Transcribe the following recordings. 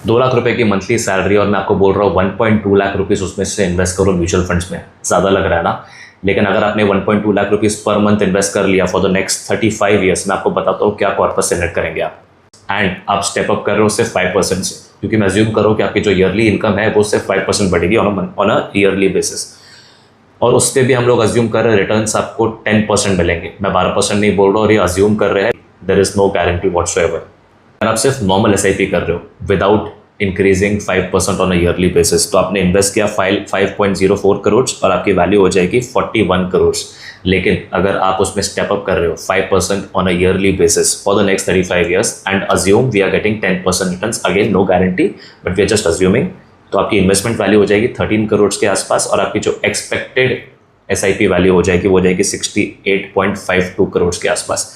2 लाख रुपए की monthly salary और मैं आपको बोल रहा हूँ 1.2 लाख रुपीज़ उसमें से इन्वेस्ट करो म्यूचुअल फंड्स में, ज़्यादा लग रहा है ना? लेकिन अगर आपने 1.2 lakh rupees per month invest कर लिया फॉर द नेक्स्ट 35 ईयर्स, मैं आपको बताता हूँ क्या कॉर्पस जनरेट करेंगे आप। एंड आप स्टेप अप कर रहे हो सिर्फ 5% से, क्योंकि मैं अज्यूम करो कि आपकी जो ईयरली इनकम है वो सिर्फ 5% बढ़ेगी ऑन अ ईयरली बेसिस। और उस पर भी हम लोग अज्यूम कर रहे हैं रिटर्न्स आपको 10% मिलेंगे। मैं 12% नहीं बोल रहा और ये अज्यूम कर रहे हैं, there is no guarantee whatsoever. अगर आप सिर्फ नॉर्मल SIP कर रहे हो without increasing 5% on a yearly basis, तो आपने इन्वेस्ट किया 5.04 करोड़ और आपकी वैल्यू हो जाएगी 41 करोड़। लेकिन अगर आप उसमें स्टेप अप कर रहे हो 5% on a yearly basis for the next 35 years and assume we are getting 10% returns, again no guarantee but we are just assuming, तो आपकी इन्वेस्टमेंट वैल्यू हो जाएगी 13 करोड़ के आसपास और आपकी जो एक्सपेक्टेड SIP वैल्यू हो जाएगी वो जाएगी 68.52 करोड़ के आसपास।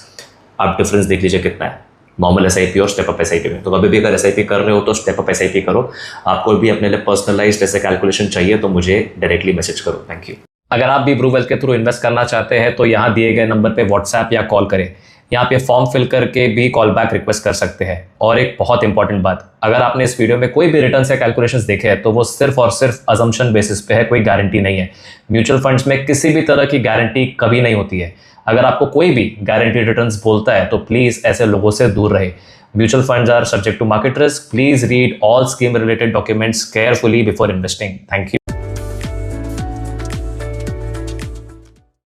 आप डिफरेंस देख लीजिए कितना है नॉर्मल SIP और स्टेप अप SIP में। तो कभी भी अगर SIP कर रहे हो तो स्टेप अप SIP करो। आपको भी अपने लिए पर्सनलाइज्ड ऐसे कैलकुलेशन चाहिए तो मुझे डायरेक्टली मैसेज करो। Thank you. अगर आप भी ब्रू वेल्थ के थ्रू इन्वेस्ट करना चाहते हैं तो यहाँ दिए गए नंबर पे व्हाट्सएप या कॉल करें। यहाँ पे फॉर्म फिल करके भी कॉल बैक रिक्वेस्ट कर सकते हैं। और एक बहुत इंपॉर्टेंट बात, अगर आपने इस वीडियो में कोई भी रिटर्न या कैलकुलेशंस देखे हैं तो वो सिर्फ और सिर्फ अजम्पशन बेसिस पे है, कोई गारंटी नहीं है। म्यूचुअल फंड्स में किसी भी तरह की गारंटी कभी नहीं होती है। अगर आपको कोई भी गारंटी रिटर्न्स बोलता है तो प्लीज ऐसे लोगों से दूर रहे। Mutual funds are subject to market risk. Please read all scheme related documents carefully before investing. Thank you.